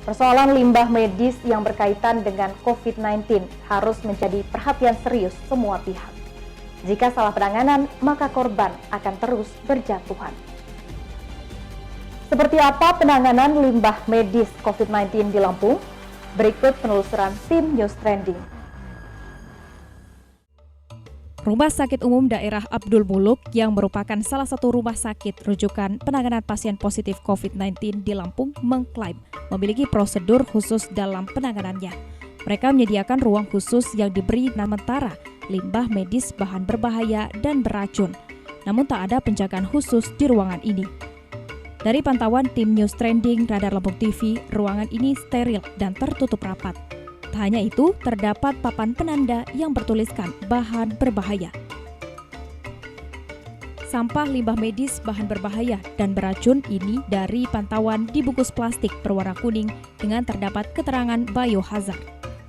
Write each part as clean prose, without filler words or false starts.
Persoalan limbah medis yang berkaitan dengan COVID-19 harus menjadi perhatian serius semua pihak. Jika salah penanganan, maka korban akan terus berjatuhan. Seperti apa penanganan limbah medis COVID-19 di Lampung? Berikut penelusuran tim News Trending. Rumah Sakit Umum Daerah Abdul Muluk yang merupakan salah satu rumah sakit rujukan penanganan pasien positif COVID-19 di Lampung mengklaim memiliki prosedur khusus dalam penanganannya. Mereka menyediakan ruang khusus yang diberi nama mentara, limbah medis bahan berbahaya dan beracun. Namun tak ada penjagaan khusus di ruangan ini. Dari pantauan tim News Trending Radar Lampung TV, ruangan ini steril dan tertutup rapat. Tak hanya itu, terdapat papan penanda yang bertuliskan bahan berbahaya. Sampah limbah medis bahan berbahaya dan beracun ini dari pantauan dibungkus plastik berwarna kuning dengan terdapat keterangan biohazard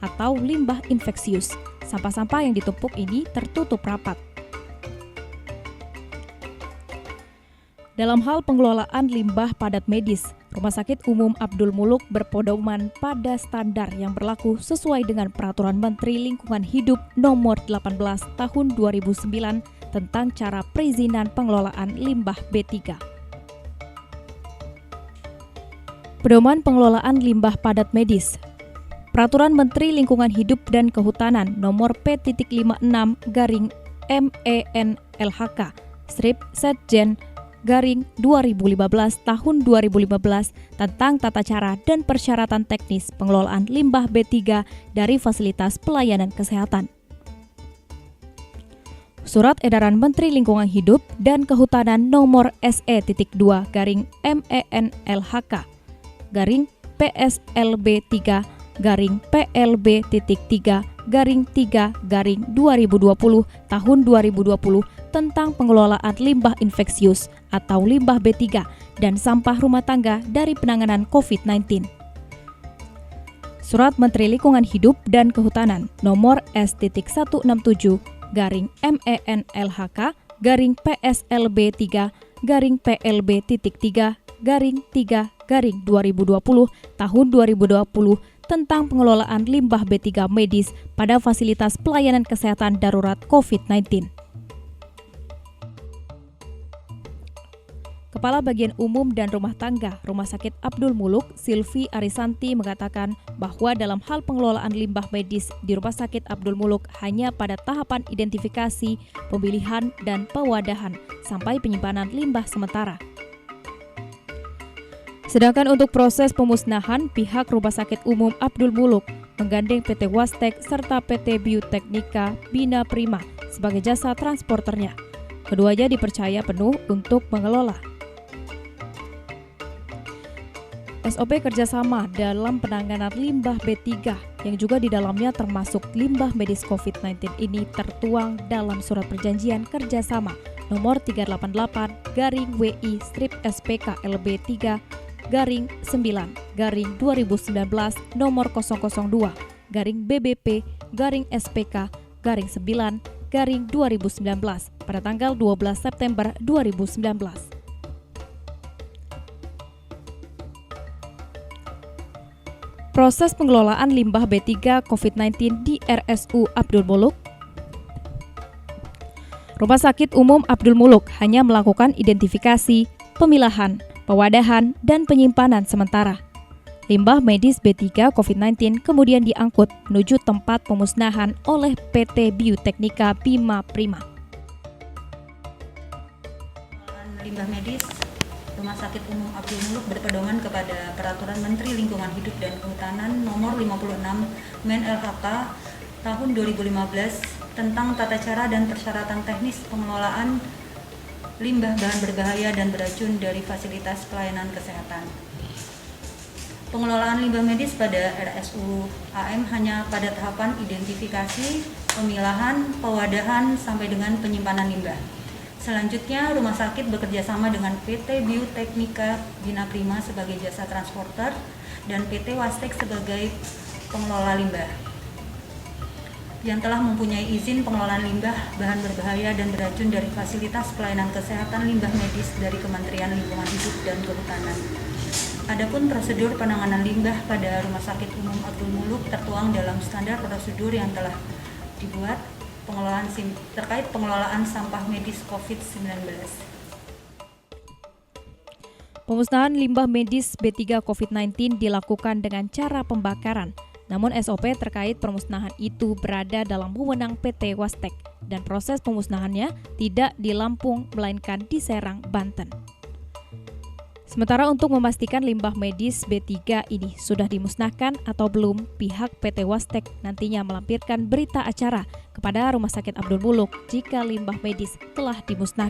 atau limbah infeksius. Sampah-sampah yang ditumpuk ini tertutup rapat. Dalam hal pengelolaan limbah padat medis, Rumah Sakit Umum Abdul Muluk berpedoman pada standar yang berlaku sesuai dengan Peraturan Menteri Lingkungan Hidup Nomor 18 Tahun 2009 tentang cara perizinan pengelolaan limbah B3. Pedoman pengelolaan limbah padat medis. Peraturan Menteri Lingkungan Hidup dan Kehutanan Nomor P.56-MEN-LHK Setjen Garing 2015 tahun 2015 tentang tata cara dan persyaratan teknis pengelolaan limbah B3 dari fasilitas pelayanan kesehatan. Surat Edaran Menteri Lingkungan Hidup dan Kehutanan nomor SE.2/MEN-LHK PSLB3 PLB.3/3/2020 tahun 2020 tentang pengelolaan limbah infeksius atau limbah B3 dan sampah rumah tangga dari penanganan COVID-19. Surat Menteri Lingkungan Hidup dan Kehutanan nomor S.167/MEN-LHK/PSLB3/PLB.3/2020 tahun 2020 tentang pengelolaan limbah B3 medis pada fasilitas pelayanan kesehatan darurat COVID-19. Kepala Bagian Umum dan Rumah Tangga Rumah Sakit Abdul Muluk, Silvi Arisanti mengatakan bahwa dalam hal pengelolaan limbah medis di Rumah Sakit Abdul Muluk hanya pada tahapan identifikasi, pemilihan, dan pewadahan sampai penyimpanan limbah sementara. Sedangkan untuk proses pemusnahan, pihak Rumah Sakit Umum Abdul Muluk menggandeng PT Wastek serta PT Bioteknika Bina Prima sebagai jasa transporternya. Keduanya dipercaya penuh untuk mengelola. SOP kerjasama dalam penanganan limbah B3 yang juga di dalamnya termasuk limbah medis COVID-19 ini tertuang dalam surat perjanjian kerjasama nomor 388-WI-SP-KLB3-9-2019 nomor 002-BBP-SP-9-9-2019 pada tanggal 12 September 2019. Proses pengelolaan limbah B3 COVID-19 di RSU Abdul Muluk. Rumah Sakit Umum Abdul Muluk hanya melakukan identifikasi, pemilahan, pewadahan, dan penyimpanan sementara. Limbah medis B3 COVID-19 kemudian diangkut menuju tempat pemusnahan oleh PT Bioteknika Bina Prima. Limbah medis Rumah Sakit Umum Abdul Muluk berpedoman kepada Peraturan Menteri Lingkungan Hidup dan Kehutanan Nomor 56 MEN-LHK Tahun 2015 tentang tata cara dan persyaratan teknis pengelolaan limbah bahan berbahaya dan beracun dari fasilitas pelayanan kesehatan. Pengelolaan limbah medis pada RSU AM hanya pada tahapan identifikasi, pemilahan, pewadahan, sampai dengan penyimpanan limbah. Selanjutnya, rumah sakit bekerjasama dengan PT Bioteknika Bina Prima sebagai jasa transporter dan PT Wastek sebagai pengelola limbah yang telah mempunyai izin pengelolaan limbah bahan berbahaya dan beracun dari fasilitas pelayanan kesehatan limbah medis dari Kementerian Lingkungan Hidup dan Kehutanan. Adapun prosedur penanganan limbah pada Rumah Sakit Umum Abdul Muluk tertuang dalam standar prosedur yang telah dibuat terkait pengelolaan sampah medis COVID-19. Pemusnahan limbah medis B3 COVID-19 dilakukan dengan cara pembakaran. Namun SOP terkait pemusnahan itu berada dalam wewenang PT Wastek dan proses pemusnahannya tidak di Lampung melainkan di Serang, Banten. Sementara untuk memastikan limbah medis B3 ini sudah dimusnahkan atau belum, pihak PT Wastek nantinya melampirkan berita acara kepada Rumah Sakit Abdul Muluk jika limbah medis telah dimusnahkan.